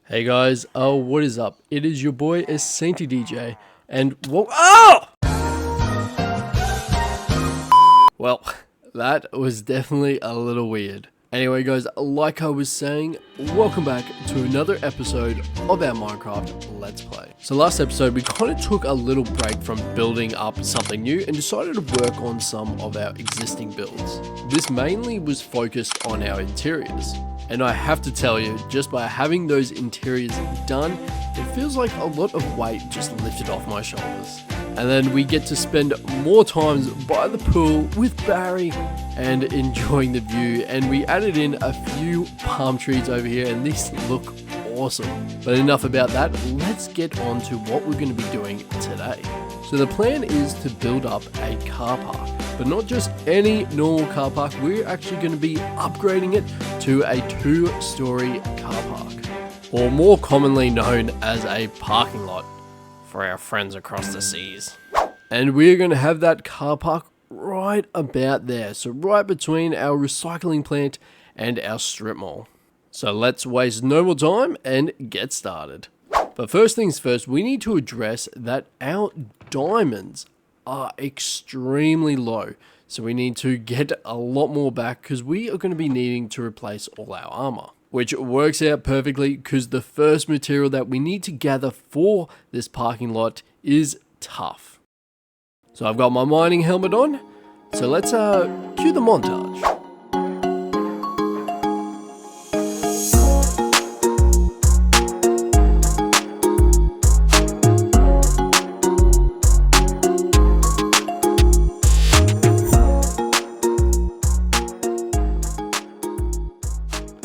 Hey guys, what is up? It is your boy Sainty DJ, and oh! Well, that was definitely a little weird. Anyway guys, like I was saying, welcome back to another episode of our Minecraft Let's Play. So last episode, we kind of took a little break from building up something new and decided to work on some of our existing builds. This mainly was focused on our interiors. And I have to tell you, just by having those interiors done, it feels like a lot of weight just lifted off my shoulders. And then we get to spend more times by the pool with Barry and enjoying the view. And we added in a few palm trees over here, and these look awesome. But enough about that, let's get on to what we're going to be doing today. So the plan is to build up a car park, but not just any normal car park. We're actually going to be upgrading it to a 2-story car park, or more commonly known as a parking lot for our friends across the seas. And we're going to have that car park right about there, so right between our recycling plant and our strip mall. So let's waste no more time and get started. But first things first, we need to address that our diamonds are extremely low. So we need to get a lot more back because we are going to be needing to replace all our armor. Which works out perfectly because the first material that we need to gather for this parking lot is tough. So I've got my mining helmet on. So let's cue the montage.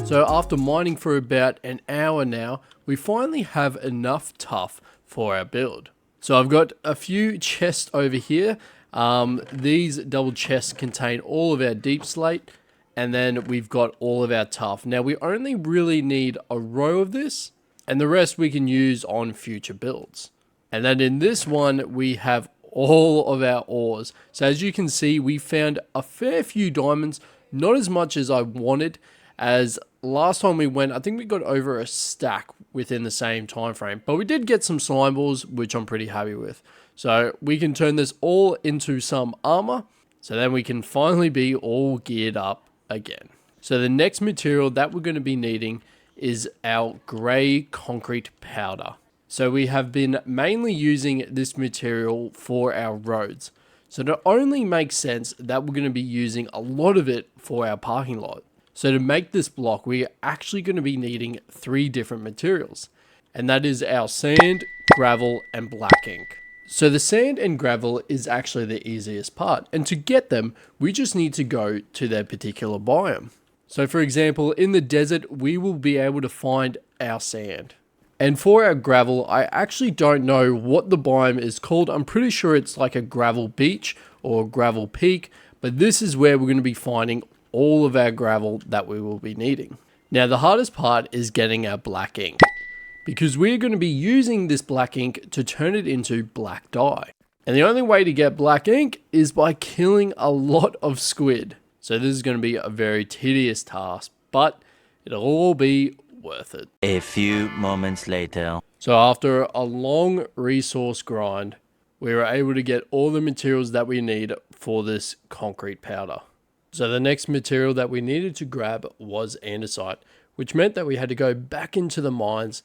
So after mining for about an hour now, we finally have enough tuff for our build. So I've got a few chests over here. These double chests contain all of our deep slate, and then we've got all of our tuff. Now we only really need a row of this, and the rest we can use on future builds. And then in this one, we have all of our ores. So as you can see, we found a fair few diamonds, not as much as I wanted, as last time we went, I think we got over a stack within the same time frame, but we did get some slime balls, which I'm pretty happy with. So we can turn this all into some armor, so then we can finally be all geared up again. So the next material that we're going to be needing is our gray concrete powder. So we have been mainly using this material for our roads. So it only makes sense that we're going to be using a lot of it for our parking lot. So to make this block, we are actually going to be needing 3 different materials, and that is our sand, gravel, and black ink. So the sand and gravel is actually the easiest part, and to get them, we just need to go to their particular biome. So for example, in the desert, we will be able to find our sand. And for our gravel, I actually don't know what the biome is called. I'm pretty sure it's like a gravel beach or gravel peak, but this is where we're going to be finding all of our gravel that we will be needing. Now the hardest part is getting our black ink, because we're going to be using this black ink to turn it into black dye. And the only way to get black ink is by killing a lot of squid. So this is going to be a very tedious task, but it'll all be worth it. A few moments later. So after a long resource grind, we were able to get all the materials that we need for this concrete powder. So the next material that we needed to grab was andesite, which meant that we had to go back into the mines.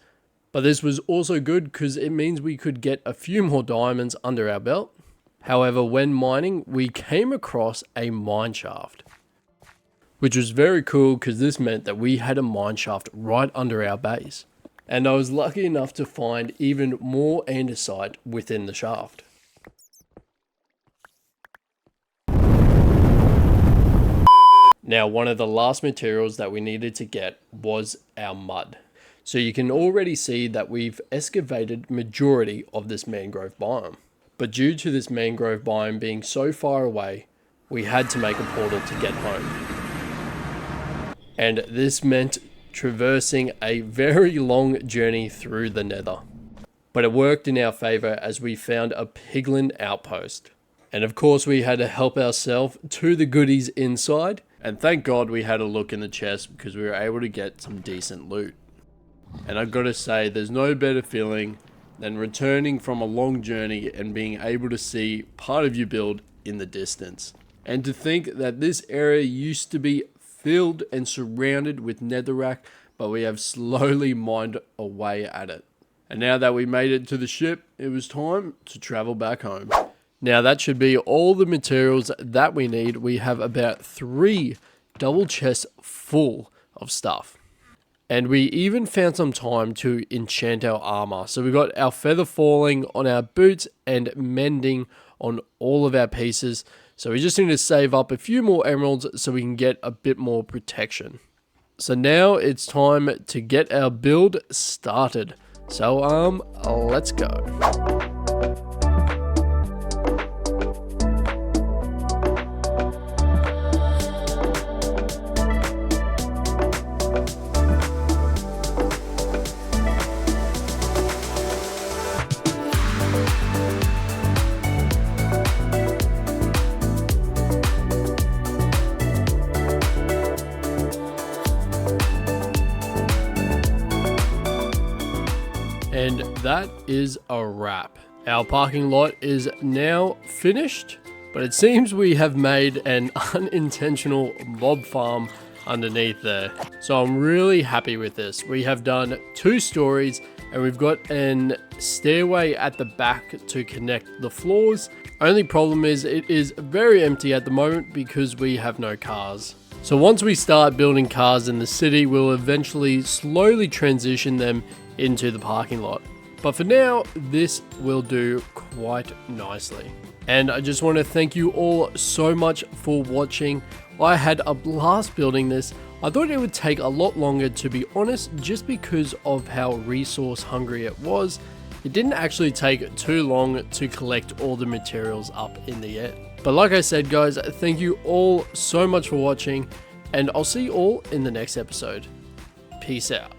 But this was also good because it means we could get a few more diamonds under our belt. However, when mining, we came across a mine shaft, which was very cool because this meant that we had a mine shaft right under our base. And I was lucky enough to find even more andesite within the shaft. Now, one of the last materials that we needed to get was our mud. So you can already see that we've excavated majority of this mangrove biome. But due to this mangrove biome being so far away, we had to make a portal to get home. And this meant traversing a very long journey through the nether. But it worked in our favor as we found a piglin outpost. And of course we had to help ourselves to the goodies inside. And thank God we had a look in the chest because we were able to get some decent loot. And I've got to say, there's no better feeling than returning from a long journey and being able to see part of your build in the distance. And to think that this area used to be filled and surrounded with netherrack, but we have slowly mined away at it. And now that we made it to the ship, it was time to travel back home. Now that should be all the materials that we need. We have about 3 double chests full of stuff. And we even found some time to enchant our armor. So we got our feather falling on our boots and mending on all of our pieces. So we just need to save up a few more emeralds so we can get a bit more protection. So now it's time to get our build started. So let's go. And that is a wrap. Our parking lot is now finished, but it seems we have made an unintentional mob farm underneath there. So I'm really happy with this. We have done 2 stories and we've got an stairway at the back to connect the floors. Only problem is it is very empty at the moment because we have no cars. So once we start building cars in the city, we'll eventually slowly transition them into the parking lot. But for now, this will do quite nicely. And I just want to thank you all so much for watching. I had a blast building this. I thought it would take a lot longer, to be honest, just because of how resource hungry it was. It didn't actually take too long to collect all the materials up in the end. But like I said, guys, thank you all so much for watching, and I'll see you all in the next episode. Peace out.